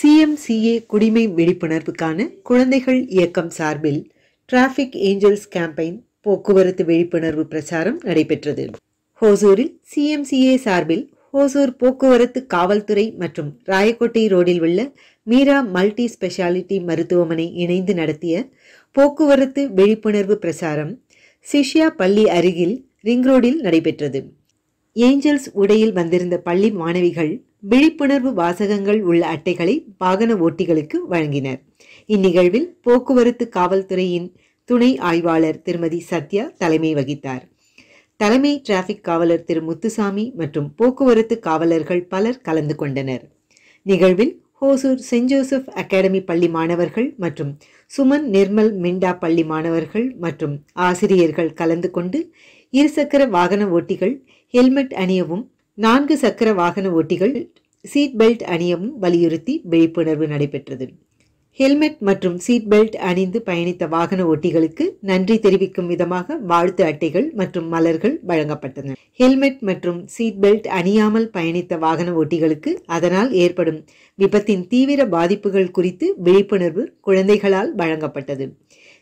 CMCA குடிமை விழிப்புணர்வுக்கான குழந்தைகள் இயக்கம் சார்பில் டிராஃபிக் ஏஞ்சல்ஸ் கேம்பெயின் போக்குவரத்து விழிப்புணர்வு பிரச்சாரம் நடைபெற்றது. ஹோசூரில் சிஎம்சிஏ சார்பில் ஹோசூர் போக்குவரத்து காவல்துறை மற்றும் ராயக்கோட்டை ரோடில் உள்ள மீரா மல்டி ஸ்பெஷாலிட்டி மருத்துவமனை இணைந்து நடத்திய போக்குவரத்து விழிப்புணர்வு பிரச்சாரம் சிஷ்யா பள்ளி அருகில் ரிங் ரோடில் நடைபெற்றது. ஏஞ்சல்ஸ் உடையில் வந்திருந்த பள்ளி மாணவிகள் விழிப்புணர்வு வாசகங்கள் உள்ள அட்டைகளை வாகன ஓட்டிகளுக்கு வழங்கினர். இந்நிகழ்வில் போக்குவரத்து காவல்துறையின் துணை ஆய்வாளர் திருமதி சத்யா தலைமை வகித்தார். தலைமை டிராபிக் காவலர் திரு முத்துசாமி மற்றும் போக்குவரத்து காவலர்கள் பலர் கலந்து கொண்டனர். நிகழ்வில் ஹோசூர் சென்ட் ஜோசப் அகாடமி பள்ளி மாணவர்கள் மற்றும் சுமன் நிர்மல் மிண்டா பள்ளி மாணவர்கள் மற்றும் ஆசிரியர்கள் கலந்து கொண்டு இருசக்கர வாகன ஓட்டிகள் ஹெல்மெட் அணியவும் 4 சக்கர வாகன ஓட்டிகள் சீட் பெல்ட் அணியவும் வலியுறுத்தி விழிப்புணர்வு நடைபெற்றது. ஹெல்மெட் மற்றும் சீட் பெல்ட் அணிந்து பயணித்த வாகன ஓட்டிகளுக்கு நன்றி தெரிவிக்கும் விதமாக வாழ்த்து அட்டைகள் மற்றும் மலர்கள் வழங்கப்பட்டன. ஹெல்மெட் மற்றும் சீட் பெல்ட் அணியாமல் பயணித்த வாகன ஓட்டிகளுக்கு அதனால் ஏற்படும் விபத்தின் தீவிர பாதிப்புகள் குறித்து விழிப்புணர்வு குழந்தைகளால் வழங்கப்பட்டது.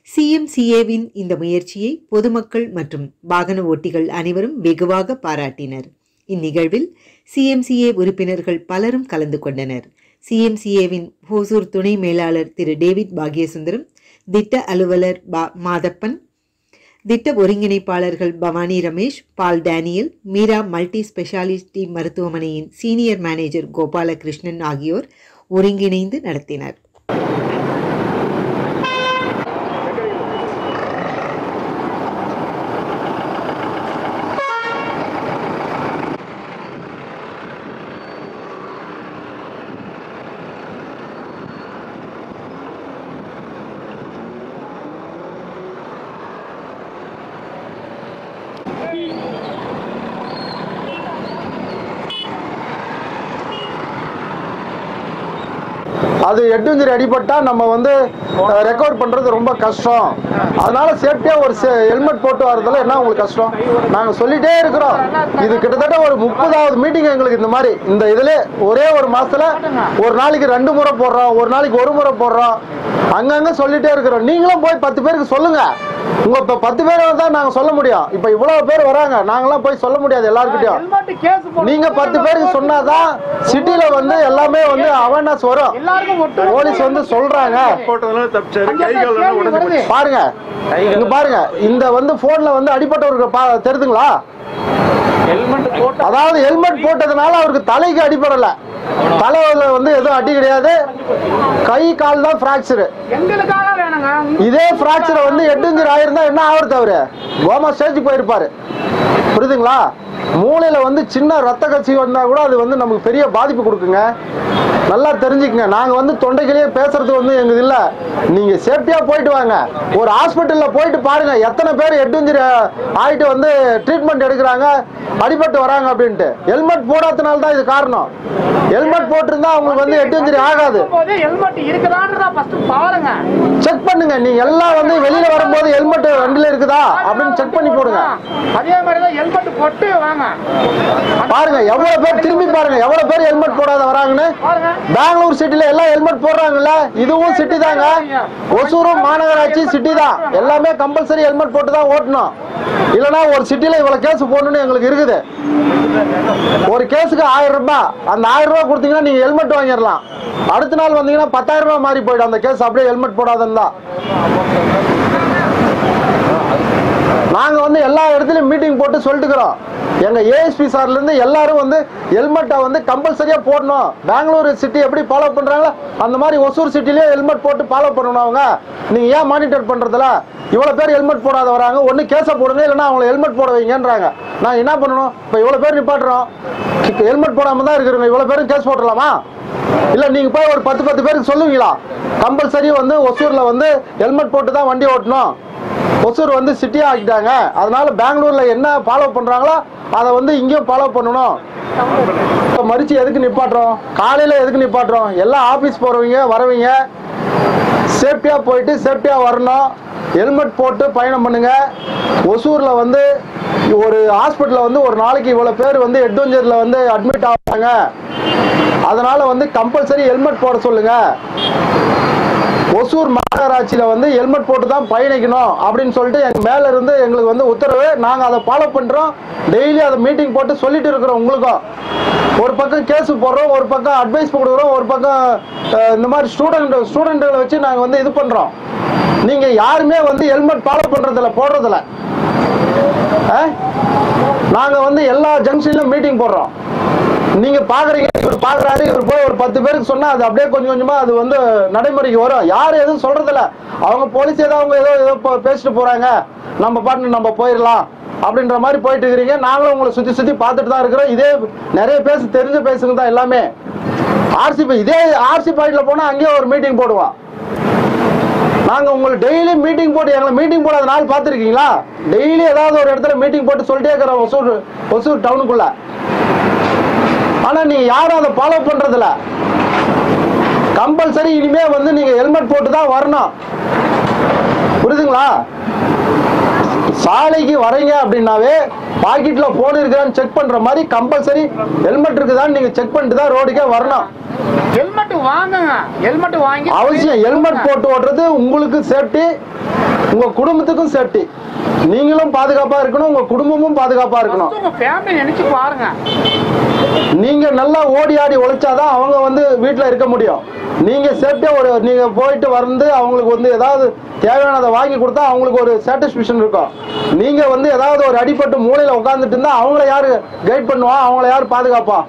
சிஎம்சிஏவின் இந்த முயற்சியை பொதுமக்கள் மற்றும் வாகன ஓட்டிகள் அனைவரும் வெகுவாக பாராட்டினர். இந்நிகழ்வில் சிஎம்சிஏ உறுப்பினர்கள் பலரும் கலந்து கொண்டனர். சிஎம்சிஏவின் ஹோசூர் துணை மேலாளர் திரு டேவிட் பாக்யசுந்தரம், திட்ட அலுவலர் மாதப்பன், திட்ட ஒருங்கிணைப்பாளர்கள் Bhavani Ramesh, Paul Daniel, Meera multi speciality மருத்துவமனையின் சீனியர் மேனேஜர் கோபாலகிருஷ்ணன் ஆகியோர் ஒருங்கிணைந்து நடத்தினர். அது எட்டுஞ்சரி அடிபட்டா நம்ம வந்து ரெக்கவர் பண்றது ரொம்ப கஷ்டம். அதனால சேஃப்டியா ஒரு ஹெல்மெட் போட்டு வரதுல என்ன உங்களுக்கு கஷ்டம்? நாங்க சொல்லிட்டே இருக்கிறோம். இது கிட்டத்தட்ட ஒரு 30வது மீட்டிங் எங்களுக்கு. இந்த மாதிரி இந்த இதுல ஒரே ஒரு மாசத்துல ஒரு நாளைக்கு 2 முறை போடுறோம், ஒரு நாளைக்கு 1 முறை போடுறோம். அங்கங்க சொல்லிட்டே இருக்கிறோம். நீங்களும் போய் 10 பேருக்கு சொல்லுங்க. உங்க இப்ப 10 பேரை தான் நாங்க சொல்ல முடியும். இப்ப இவ்வளவு பேர் வராங்க, நாங்களாம் போய் சொல்ல முடியாது எல்லாருக்கிட்டையும். நீங்க 10 பேருக்கு சொன்னாதான் சிட்டில வந்து எல்லாமே வந்து அவேர்னஸ் வரும். போலீஸ் வந்து சொல்றாங்க. பாருங்க, இங்க பாருங்க, இந்த வந்து போன்ல வந்து அடிபட்டவருக்கு தெரியுதுங்களா? அதாவது ஹெல்மெட் போட்டதுனால அவருக்கு தலைக்கு அடிபடல, தலையில வந்து எதுவும் அடி கிடையாது, கை கால் தான் பிராக்சர். இதே பிராக்சர் வந்து எட்டுஞ்சர் ஆயிருந்தா என்ன ஆகுறது? அவரு கோமா ஸ்டேஜ் போயிருப்பாரு. புரியுதுங்களா? மூளையில வந்து சின்ன ரத்த கட்சி வந்தா கூட அது வந்து நமக்கு பெரிய பாதிப்பு கொடுக்குங்க. நல்லா தெரிஞ்சுக்கங்க. நாங்க வந்து தொண்டைகளையே பேசுறது வந்து எங்களுக்கு இல்ல. நீங்க சேஃப்டியா போயிட்டு வாங்க. ஒரு ஹாஸ்பிட்டல்ல போயிட்டு பாருங்க எத்தனை பேர் எட்டுஞ்சரி ஆயிட்டு வந்து ட்ரீட்மெண்ட் எடுக்கிறாங்க, அடிபட்டு வராங்க அப்படின்ட்டு. ஹெல்மெட் போடாதனால தான் இது காரணம். ஹெல்மெட் போட்டிருந்தா அவங்களுக்கு வந்து எட்டுஞ்சரி ஆகாது. செக் பண்ணுங்க. நீங்க எல்லாம் வந்து வெளியில வரும்போது ஹெல்மெட் வண்டியில இருக்குதா அப்படின்னு செக் பண்ணி போடுங்க. அதே மாதிரி தான் ஹெல்மெட் போட்டு வாங்க. பாருங்க எவ்வளவு பேர் திரும்பி பாருங்க, எவ்வளவு பேர் ஹெல்மெட் போடாத வராங்கன்னு. பெங்களூர் சிட்டில எல்லாம் ஹெல்மெட் போடுறாங்கல்ல, இதுவும் சிட்டி தாங்க. ஒசூரும் மாநகராட்சி சிட்டி தான். எல்லாமே கம்பல்சரி ஹெல்மெட் போட்டு தான் ஓட்டணும். இல்லனா ஒரு சிட்டில இவ்வளவு கேஸ் போடணும்னு எங்களுக்கு இருக்குது. ஒரு கேஸுக்கு 1000 ரூபாய். அந்த 1000 ரூபாய் கொடுத்தீங்கன்னா நீங்க ஹெல்மெட் வாங்கிடலாம். அடுத்த நாள் வந்தீங்கன்னா 10,000 ரூபாய் மாறி போயிடும் அந்த கேஸ். அப்படியே ஹெல்மெட் போடாதா. நாங்க வந்து எல்லா இடத்துலயும் மீட்டிங் போட்டு சொல்லிட்டுக்கிறோம். எங்க ஏஎஸ்பி சார்ல இருந்து எல்லாரும் வந்து ஹெல்மெட்டை வந்து கம்பல்சரியா போடணும். பெங்களூர் சிட்டி எப்படி ஃபாலோ பண்றாங்களோ அந்த மாதிரி ஒசூர் சிட்டிலேயே ஹெல்மெட் போட்டு ஃபாலோ பண்ணணும். அவங்க நீங்க ஏன் மானிட்டர் பண்றதுல இவ்வளவு பேர் ஹெல்மெட் போடாத வராங்க, ஒண்ணு கேஸ போடுங்க, இல்லைன்னா அவங்களை ஹெல்மெட் போட வைங்கன்றாங்க. நான் என்ன பண்ணணும்? இப்ப இவ்வளவு பேர் நிப்பாட்டுறோம், ஹெல்மெட் போடாம தான் இருக்கிறவங்க இவ்வளவு பேரும் கேஸ் போட்டுடலாமா? இல்ல நீங்க போய் ஒரு 10 பேருக்கு சொல்லுவீங்களா கம்பல்சரி வந்து ஒசூர்ல வந்து ஹெல்மெட் போட்டு தான் வண்டி ஓட்டணும்? ஒசூர் வந்து சிட்டியா ஆக்கிட்டாங்க. அதனால பெங்களூர்ல என்ன ஃபாலோ பண்றாங்களோ அதை வந்து இங்கேயும் ஃபாலோ பண்ணணும். மறிச்சு எதுக்கு நிப்பாட்டுறோம்? காலையில எதுக்கு நிப்பாட்டுறோம்? எல்லாம் ஆபீஸ் போறவங்க வரவங்க சேஃப்டியா போயிட்டு சேஃப்டியா வரணும். ஹெல்மெட் போட்டு பயணம் பண்ணுங்க. ஒசூர்ல வந்து ஒரு ஹாஸ்பிட்டல்ல வந்து ஒரு நாளைக்கு இவ்வளவு பேர் வந்து அட்வென்ச்சர்ல வந்து அட்மிட் ஆவாங்க. அதனால வந்து கம்பல்சரி ஹெல்மெட் போட சொல்லுங்க. ஒசூர் மாநகராட்சியில வந்து ஹெல்மெட் போட்டு தான் பயணிக்கணும் அப்படின்னு சொல்லிட்டு எங்க மேல இருந்து எங்களுக்கு வந்து உத்தரவு. நாங்க அதை ஃபாலோ பண்றோம். டெய்லி அதை மீட்டிங் போட்டு சொல்லிட்டு இருக்கிறோம். உங்களுக்கும் ஒரு பக்கம் கேஸ் போடுறோம், ஒரு பக்கம் அட்வைஸ் கொடுக்குறோம், ஒரு பக்கம் இந்த மாதிரி ஸ்டூடெண்ட்களை வச்சு நாங்க வந்து இது பண்றோம். நீங்க யாருமே வந்து ஹெல்மெட் ஃபாலோ பண்றதில்ல, போடுறதில்ல. நாங்க வந்து எல்லா ஜங்ஷன்லயும் மீட்டிங் போடுறோம். நீங்க பாக்குறீங்க, இவர் பாக்குறாரு, இவர் போய் ஒரு 10 பேருக்கு சொன்னா அது அப்படியே கொஞ்சம் கொஞ்சமா அது வந்து நடைமுறைக்கு வரும். யாரும் எதுவும் சொல்றதில்ல. அவங்க போலீஸ் அவங்க ஏதோ பேசிட்டு போறாங்க, நம்ம பாட்டு நம்ம போயிடலாம் அப்படின்ற மாதிரி போயிட்டு இருக்கிறீங்க. நாங்களும் உங்களை சுத்தி சுத்தி பார்த்துட்டு தான் இருக்கிறோம். இதே நிறைய தெரிஞ்ச பேசுங்க தான் எல்லாமே. இதே ஆர்சி பாயிண்ட்ல போனா அங்கேயே ஒரு மீட்டிங் போடுவோம். நாங்க உங்களுக்கு டெய்லி மீட்டிங் போட்டு, எங்களை மீட்டிங் போடாத நாள் பார்த்துருக்கீங்களா? டெய்லி ஏதாவது ஒரு இடத்துல மீட்டிங் போட்டு சொல்லிட்டே இருக்கிறோம் ஒசூர் டவுனுக்குள்ள. ஆனா நீங்க யாரும் அதை ஃபாலோ பண்றதில்ல. கம்பல்சரி இனிமே வந்து நீங்க ஹெல்மெட் போட்டு தான் வரணும். புரியுதுங்களா? சாலைக்கு வரீங்க அப்படின்னாவே பாக்கெட்ல போன் இருக்குதான்னு செக் பண்ற மாதிரி கம்பல்சரி ஹெல்மெட் இருக்குதான்னு நீங்க செக் பண்ணிட்டு தான் ரோடுக்கே வரணும். ஹெல்மெட் வாங்குங்க. ஹெல்மெட் வாங்கி அவசியம். ஹெல்மெட் போட்டு ஓட்டுறது உங்களுக்கு சேஃப்டி, உங்க குடும்பத்துக்கும் சேஃப்டி. நீங்களும் பாதுகாப்பா இருக்கணும், உங்க குடும்பமும் பாதுகாப்பா இருக்கணும். உங்க ஃபேமிலி நினைச்சு பாருங்க. நீங்க நல்லா ஓடி ஆடி உழைச்சாதான் அவங்க வந்து வீட்டுல இருக்க முடியும். நீங்க சேஃப்டியா நீங்க போயிட்டு வந்து அவங்களுக்கு வந்து ஏதாவது தேவையானதை வாங்கி கொடுத்தா அவங்களுக்கு ஒரு சாட்டிஸ்பேக்ஷன் இருக்கும். நீங்க வந்து ஏதாவது ஒரு அடிபட்டு மூலையில உட்கார்ந்துட்டு இருந்தா அவங்கள யாரு கைட் பண்ணுவா? அவங்கள யாரு பாதுகாப்பா?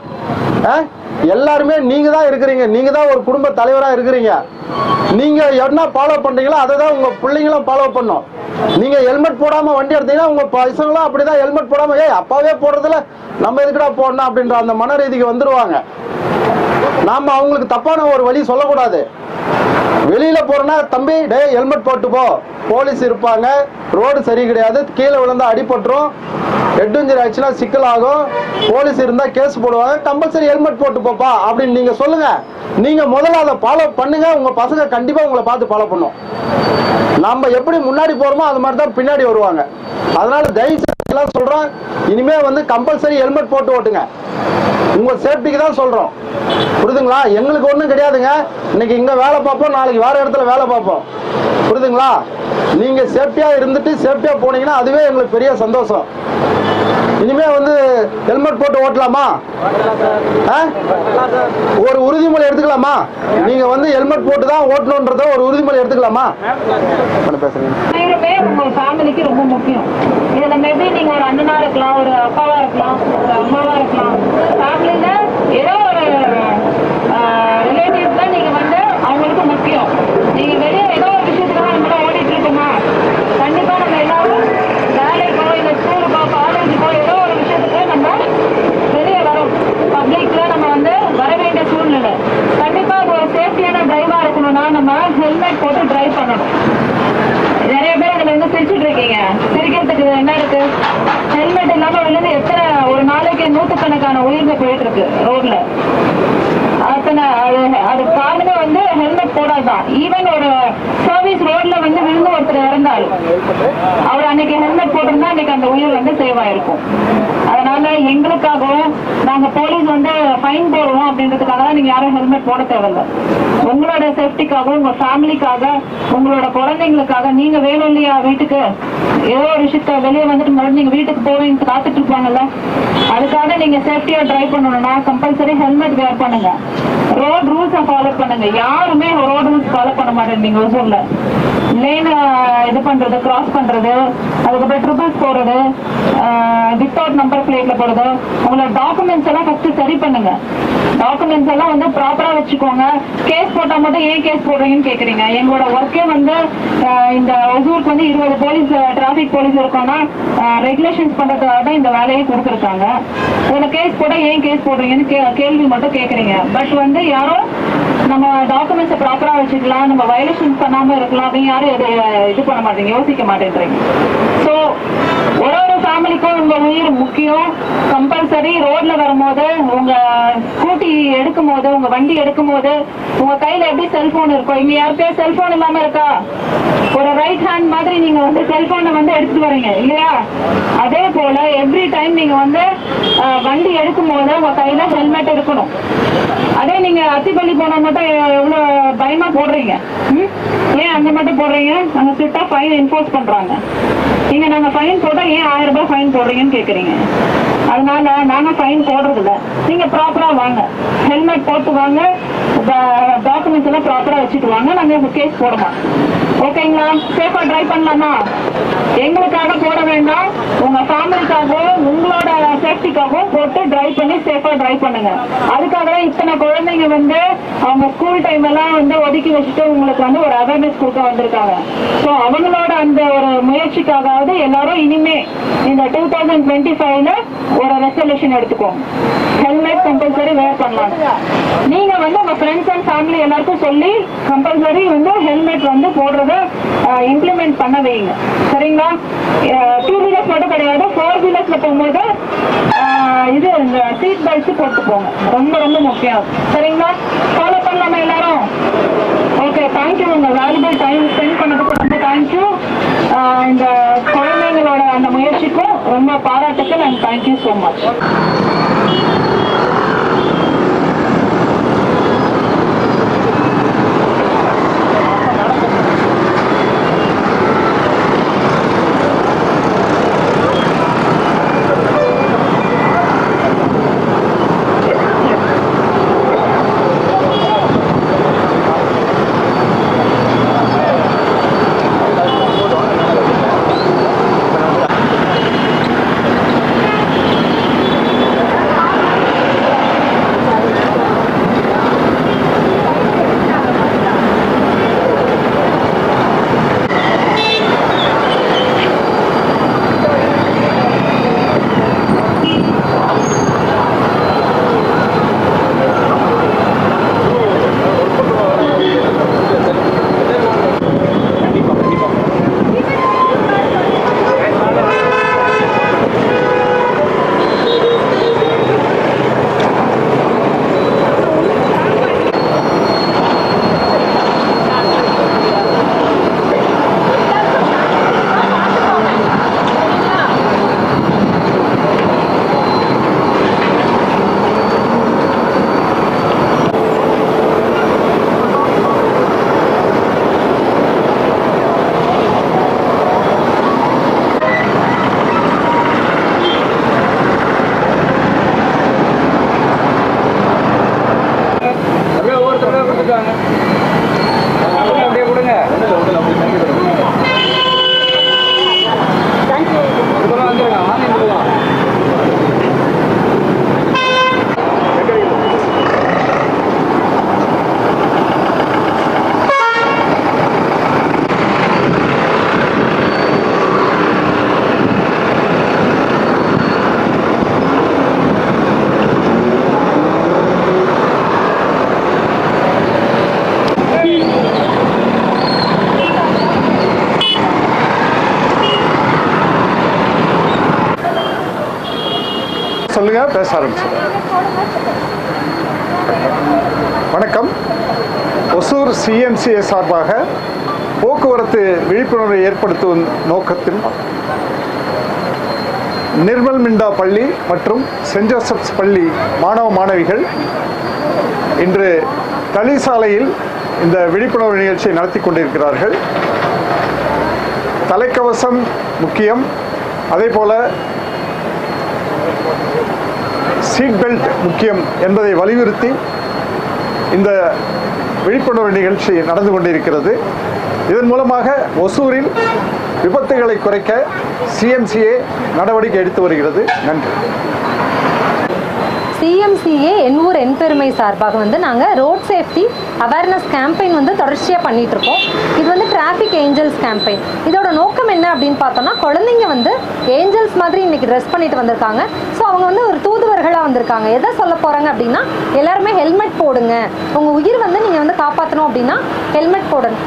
எல்லாருமே நீங்க தான் இருக்கிறீங்க. நீங்க தான் ஒரு குடும்ப தலைவரா இருக்கிறீங்க. நீங்க என்ன ஃபாலோ பண்றீங்களோ அதை தான் உங்க பிள்ளைங்களும் ஃபாலோ பண்ணும். நீங்க ஹெல்மெட் போடாம வண்டி எடுத்தீங்கன்னா உங்க பசங்களும் அப்படிதான் ஹெல்மெட் போடாம அப்பாவே போடுறதுல நம்ம எதுக்குடா போடணும் அப்படின்ற அந்த மன ரீதிக்கு வந்துருவாங்க. நாம அவங்களுக்கு தப்பான ஒரு வழி சொல்லக்கூடாது. வெளியில போறோம்னா தம்பி ஹெல்மெட் போட்டு போ, போலீஸ் இருப்பாங்க, ரோடு சரி கிடையாது, கீழே விழுந்தா அடிபட்டுரும், ஹெட் இன்ஜரி ஆச்சுன்னா சிக்கல் ஆகும், போலீஸ் இருந்தா கேஸ் போடுவாங்க, கம்பல்சரி ஹெல்மெட் போட்டு போப்பா அப்படின்னு நீங்க சொல்லுங்க. நீங்க முதல்ல அதை ஃபாலோ பண்ணுங்க. உங்க பசங்க கண்டிப்பா உங்களை பார்த்து ஃபாலோ பண்ணும். நம்ம எப்படி முன்னாடி போறோமோ அது மாதிரி தான் பின்னாடி வருவாங்க. அதனால தயவு எல்லாம் சொல்றோம், இனிமே வந்து கம்பல்சரி ஹெல்மெட் போட்டு ஓட்டுங்க. உங்க சேஃப்டிக்கு தான் சொல்றோம். புரியுதுங்களா? எங்களுக்கு ஒண்ணும் கிடையாதுங்க. இன்னைக்கு இங்க வேலை பார்ப்போம், நாளைக்கு வேற இடத்துல வேலை பார்ப்போம். புரியுதுங்களா? நீங்க சேஃப்டியா இருந்துட்டு சேஃப்டியா போனீங்கன்னா அதுவே எங்களுக்கு பெரிய சந்தோஷம். இனிமே வந்து ஹெல்மெட் போட்டு ஓட்டலாமா? ஒரு உறுதிமொழி எடுத்துக்கலாமா? நீங்க வந்து ஹெல்மெட் போட்டு தான் ஓட்டணும்ன்றத ஒரு உறுதிமொழி எடுத்துக்கலாமா? பேருமே உங்க ஃபேமிலிக்கு ரொம்ப முக்கியம். இதுல மேபி நீங்க ஒரு அண்ணனா இருக்கலாம், ஒரு அப்பாவா இருக்கலாம், ஒரு அம்மாவா இருக்கலாம். ஃபேமிலியில ஏதோ ஒரு ரிலேட்டிவ் தான் நீங்க வந்து அவங்களுக்கு முக்கியம். நீங்க வெளியே ஏதோ ஒரு விஷயத்துக்காக நம்ம ஓடிட்டு இருக்கோமா? கண்டிப்பா நம்ம எல்லாரும் வேலைக்கோ இல்ல ஸ்கூலுக்கோ காலேஜுக்கோ ஏதோ ஒரு விஷயத்துக்கு நம்ம வெளியே வரோம். பப்ளிக்ல நம்ம வந்து வர வேண்டிய சூழ்நிலை. கண்டிப்பா அது ஒரு சேஃப்டியான டிரைவா இருக்கணும்னா நம்ம ஹெல்மெட் போட்டு டிரைவ் பண்ணணும். நிறைய பேர் இதுல வந்து சிரிச்சுட்டு இருக்கீங்க. சிரிக்கிறதுக்கு என்ன இருக்கு? ஹெல்மெட் இல்லாம விழுந்து எத்தனை ஒரு நாளைக்கு நூற்றுக்கணக்கான உயிர்கள் போயிட்டு இருக்கு ரோட்ல. அது காரணமே வந்து ஹெல்மெட் போடாதான். ஈவன் ஒரு சர்வீஸ் ரோட்ல வந்து விழுந்து ஒருத்தர் இறந்தாரு, அவர் அன்னைக்கு ஹெல்மெட் போட்டிருந்தா அன்னைக்கு அந்த உயிர் வந்து சேவ் ஆயிருக்கும். அதனால எங்களுக்காகவும் நாங்க போலீஸ் வந்து ஃபைன் போடுவோம் அப்படின்றதுக்காக தான் நீங்க யாரும் ஹெல்மெட் போட தேவையில்லை. உங்களோட சேஃப்டிக்காகவும் உங்க ஃபேமிலிக்காக உங்களோட குழந்தைங்களுக்காக நீங்க வேணும் இல்லையா? வீட்டுக்கு ஏதோ ஒரு விஷயத்த வெளியே வந்துட்டு மறுபடியும் நீங்க வீட்டுக்கு போவீங்க காத்துட்டு இருப்பாங்கல்ல, அதுக்காக நீங்க சேஃப்டியா டிரைவ் பண்ணணும்னா கம்பல்சரி ஹெல்மெட் வேர் பண்ணுங்க. ரோட் ரூல்ஸை ஃபாலோ பண்ணுங்க. யாருமே ரோட் ரூல்ஸ் ஃபாலோ பண்ண மாட்டேங்க. ஒசூர்ல லேன் இது பண்றது, கிராஸ் பண்றது, அதுக்கப்புறம் ட்ரிபிள்ஸ் போடுறது, வித்தவுட் நம்பர் பிளேட்ல போடுறது. உங்களோட டாக்குமெண்ட்ஸ் எல்லாம் ஃபர்ஸ்ட் சரி பண்ணுங்க. டாக்குமெண்ட்ஸ் எல்லாம் வந்து ப்ராப்பரா வச்சுக்கோங்க. கேஸ் போட்டா மட்டும் ஏன் கேஸ் போடுறீங்கன்னு கேக்குறீங்க. எங்களோட ஒர்க்கே வந்து இந்த ஒசூருக்கு வந்து 20 போலீஸ் டிராபிக் போலீஸ் இருக்கோம்னா ரெகுலேஷன்ஸ் பண்றதுக்காக தான் இந்த வேலையை கொடுத்துருக்காங்க. இதுல கேஸ் போட ஏன் கேஸ் போடுறீங்கன்னு கேள்வி மட்டும் கேக்குறீங்க. பட் வந்து யாரும் நம்ம டாக்குமெண்ட்ஸை ப்ராப்பரா வச்சுக்கலாம், நம்ம வயலேஷன் பண்ணாம இருக்கலாம் அப்படின்னு யாரும் இது பண்ண மாட்டீங்க, யோசிக்க மாட்டேன்றீங்க. ஸோ ஒரு ஃபேமிலிக்கும் உங்க உயிர் முக்கியம். கம்பல்சரி ரோட்ல வரும்போது, உங்க ஸ்கூட்டி எடுக்கும் போது, உங்க வண்டி எடுக்கும் போது உங்க கையில எப்படி செல்போன் இருக்கும்? இங்க யாருக்கே செல்போன் இல்லாம இருக்கா? ஒரு ரைட் ஹேண்ட் மாதிரி நீங்க வந்து செல்போனை வந்து எடுத்துட்டு வரீங்க இல்லையா? அதே போல எவ்ரி டைம் நீங்க வந்து வண்டி எடுக்கும் போது உங்க கையில ஹெல்மெட் இருக்கணும். அதே நீங்க அத்திப்பள்ளி போனா மட்டும் எவ்வளவு பயமா போடுறீங்க? ஏன் அந்த மட்டும் போடுறீங்க? அங்க ஸ்ட்ரிக்டா ஃபைன் என்ஃபோர்ஸ் பண்றாங்க. நீங்க நாங்க ஃபைன் போட்டா ஏன் 1000 ரூபாய் ஃபைன் போடுறீங்கன்னு கேக்குறீங்க. அதனால நாங்க ஃபைன் போடுறது இல்ல. நீங்க ப்ராப்பரா வாங்க, ஹெல்மெட் போட்டு வாங்க, டாக்குமெண்ட்ஸ் எல்லாம் ப்ராப்பரா வச்சுட்டு வாங்க, நாங்க கேஸ் போடமா. ஓகேங்களா? சேஃபா டிரைவ் பண்ணலாமா? எங்களுக்காக போட வேண்டாம், உங்க ஃபேமிலிக்காகவும் உங்களோட சேஃப்டிக்காகவும் போட்டு டிரைவ் பண்ணி சேஃபா டிரைவ் பண்ணுங்க. அதுக்காக தான் இத்தனை குழந்தைங்க வந்து அவங்க ஸ்கூல் டைம் எல்லாம் வந்து ஒதுக்கி வச்சுட்டு உங்களுக்கு வந்து ஒரு அவேர்னஸ் கொடுக்க வந்திருக்காங்க. ஸோ அவங்களோட அந்த ஒரு முயற்சிக்காவது எல்லாரும் இனிமே இந்த 2025ல ஒரு ரெசல்யூஷன் எடுத்துக்கோங்க. ஹெல்மெட் கம்பல்சரி வேர் பண்ணலாம். நீங்க வந்து உங்க ஃப்ரெண்ட்ஸ் அண்ட் ஃபேமிலி எல்லாருக்கும் சொல்லி கம்பல்சரி வந்து ஹெல்மெட் வந்து போடுறத இம்ப்ளிமெண்ட் பண்ண வைங்க. சரிங்களா? 2 வீலர்ஸ் மட்டும் கிடையாது, 4 வீலர்ஸ்ல போகும்போது இது இந்த சீட் பெல்ட்ஸ் போட்டு போங்க. ரொம்ப ரொம்ப முக்கியம். சரிங்களா? ஃபாலோ பண்ணலாமா எல்லாரும்? Okay, thank you. உங்க வேல்யூபிள் டைம் ஸ்பெண்ட் பண்ணதுக்கு ரொம்ப தேங்க்யூ. இந்த குழந்தைங்களோட அந்த முயற்சிக்கும் ரொம்ப பாராட்டுக்கு நான் தேங்க்யூ ஸோ மச். சொல்லுங்க, பேச ஆரம்பிச்சு. வணக்கம். ஒசூர் சிஎம்சிஏ சார்பாக போக்குவரத்து விழிப்புணர்வை ஏற்படுத்தும் நோக்கத்தில் நிர்மல் மிண்டா பள்ளி மற்றும் சென்ட் ஜோசப்ஸ் பள்ளி மாணவ மாணவிகள் இன்று தளிசாலையில் இந்த விழிப்புணர்வு நிகழ்ச்சியை நடத்தி கொண்டிருக்கிறார்கள். தலைக்கவசம் முக்கியம், அதே போல சீட் பெல்ட் முக்கியம் என்பதை வலியுறுத்தி இந்த விழிப்புணர்வு நிகழ்ச்சி நடந்து கொண்டிருக்கிறது. இதன் மூலமாக ஒசூரில் விபத்துகளை குறைக்க சிஎம்சிஏ நடவடிக்கை எடுத்து வருகிறது. நன்றி. சிஎம்சிஏ என் ஊர் என் பெருமை சார்பாக வந்து நாங்கள் ரோட் சேஃப்டி அவேர்னஸ் கேம்பெயின் வந்து தொடர்ச்சியாக பண்ணிகிட்ருக்கோம். இது வந்து டிராஃபிக் ஏஞ்சல்ஸ் கேம்பெயின். இதோட நோக்கம் என்ன அப்படின்னு பார்த்தோம்னா, குழந்தைங்க வந்து ஏஞ்சல்ஸ் மாதிரி இன்றைக்கி ட்ரெஸ் பண்ணிட்டு வந்திருக்காங்க. ஸோ அவங்க வந்து ஒரு தூதுவர்களாக வந்திருக்காங்க. எதை சொல்ல போகிறாங்க அப்படின்னா, எல்லாருமே ஹெல்மெட் போடுங்க, உங்கள் உயிர் வந்து நீங்கள் வந்து காப்பாற்றணும் அப்படின்னா ஹெல்மெட் போடணும்.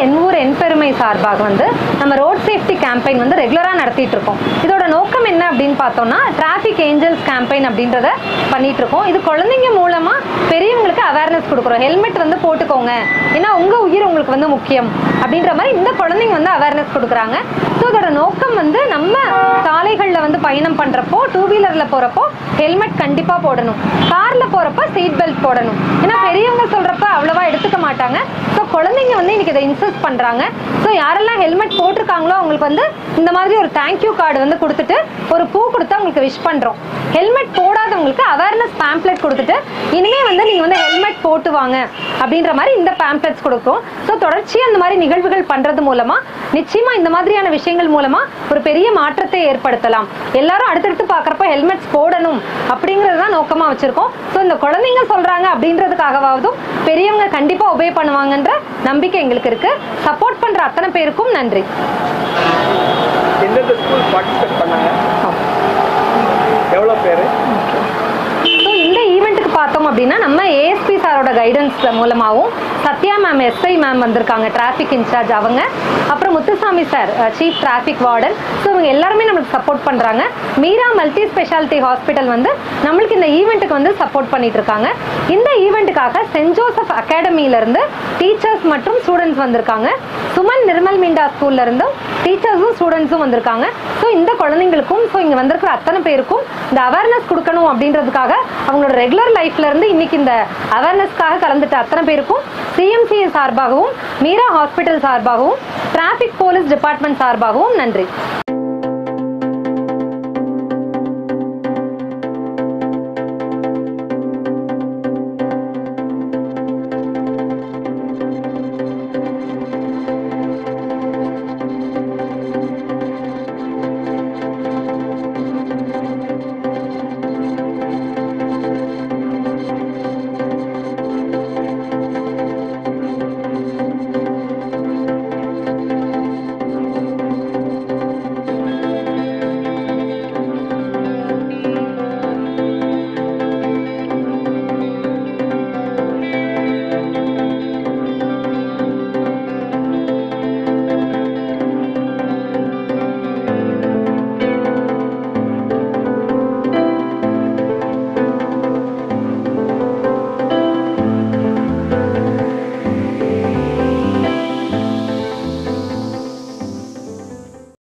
என் ஊர் என் பெருமை சார்பாக வந்து நம்ம ரோட் சேஃப்டி கேம்பெயின் வந்து ரெகுலராக நடத்திட்டு இருக்கோம். இதோட நோக்கம் என்ன அப்படின்னு பார்த்தோம்னா டிராஃபிக் ஏஞ்சல்ஸ் கேம்பெயின் அப்படின்றத பண்ணிட்டு இருக்கோம். இது குழந்தைங்க மூலமா பெரியவங்களுக்கு அவேர்னஸ் கொடுக்குறோம். ஹெல்மெட் வந்து போட்டுக்கோங்க, ஏன்னா உங்க உயிர் உங்களுக்கு வந்து முக்கியம் அப்படின்ற மாதிரி இந்த குழந்தைங்க வந்து அவேர்னஸ் கொடுக்குறாங்க. ஸோ இதோட நோக்கம் வந்து நம்ம சாலைகளில் வந்து பயணம் பண்றப்போ, டூ வீலர்ல போறப்போ ஹெல்மெட் கண்டிப்பா போடணும், கார்ல போறப்ப சீட் பெல்ட் போடணும். ஏன்னா பெரியவங்க சொல்றப்ப அவ்வளவா எடுத்துக்க மாட்டாங்க. ஸோ குழந்தைங்க வந்து இன்னைக்கு இதை இன்சிஸ்ட் பண்றாங்க. ஸோ யாரெல்லாம் ஹெல்மெட் போட்டிருக்காங்களோ அவங்களுக்கு வந்து இந்த மாதிரி ஒரு தேங்க்யூ கார்டு வந்து கொடுத்துட்டு ஒரு பூ கொடுத்து அவங்களுக்கு விஷ் பண்றோம். ஹெல்மெட் போடாதவங்களுக்கு அவேர்னஸ் பேம்ப்ளெட் கொடுத்துட்டு இனிமே வந்து நீங்க வந்து ஹெல்மெட் போட்டு வாங்க அப்படின்ற மாதிரி இந்த பேம்ப்ளெட்ஸ் கொடுக்கும். ஸோ தொடர்ச்சியா இந்த மாதிரி நிகழ்வுகள் பண்றது மூலமா நிச்சயமா இந்த மாதிரியான விஷயங்கள் மூலமா ஒரு பெரிய மாற்றத்தை ஏற்படுத்தலாம். எல்லாரும் அடுத்தடுத்து பாக்குறப்ப ஹெல்மெட்ஸ் போடணும் அப்படிங்கறதுதான் நோக்கமா வச்சிருக்கோம். ஸோ இந்த குழந்தைங்க சொல்றாங்க அப்படின்றதுக்காகவாவதும் பெரியவங்க கண்டிப்பா ஒபே பண்ணுவாங்கன்ற நம்பிக்கை எங்களுக்கு இருக்கு. சப்போர்ட் பண்ற அத்தனை பேருக்கும் நன்றி. எந்தெந்த ஸ்கூல் பார்ட்டிசிபேட் பண்ணாங்க, எவ்வளோ பேர்? இந்த ஈவெண்ட்டுக்கு பார்த்தோம் அப்படின்னா நம்ம ஏஎஸ்பி சாரோட கைடன்ஸ் மூலமாகவும் சத்யா மேம் எஸ்ஐ மேம் வந்திருக்காங்க, டிராஃபிக் இன்சார்ஜ் அவங்க, அப்புறம் Muthusamy sir chief traffic warden. So இவங்க எல்லாருமே நம்மளுக்கு சப்போர்ட் பண்ணுறாங்க. மீரா மல்டி ஸ்பெஷாலிட்டி ஹாஸ்பிட்டல் வந்து நம்மளுக்கு இந்த ஈவெண்ட்டுக்கு வந்து சப்போர்ட் பண்ணிட்டு இருக்காங்க. இந்த ஈவெண்ட்டுக்காக சென்ட் ஜோசப் அகாடமியிலேருந்து டீச்சர்ஸ் மற்றும் ஸ்டூடெண்ட்ஸ் வந்திருக்காங்க. சுமன் நிர்மல் மீண்டா ஸ்கூல்ல இருந்தும் டீச்சர்ஸும் ஸ்டூடெண்ட்ஸும் வந்திருக்காங்க. ஸோ இந்த குழந்தைங்களுக்கும் ஸோ இங்கே வந்திருக்கிற அத்தனை பேருக்கும் இந்த அவேர்னஸ் கொடுக்கணும் அப்படின்றதுக்காக அவங்களோட ரெகுலர் லைஃப்ல இருந்து இன்னைக்கு இந்த அவேர்னஸ்க்காக கலந்துட்ட அத்தனை பேருக்கும் சிஎம்சிஏ சார்பாகவும் மீரா ஹாஸ்பிட்டல் சார்பாகவும் டிராஃபிக் போலீஸ் டிபார்ட்மெண்ட் சார்பாகவும் நன்றி.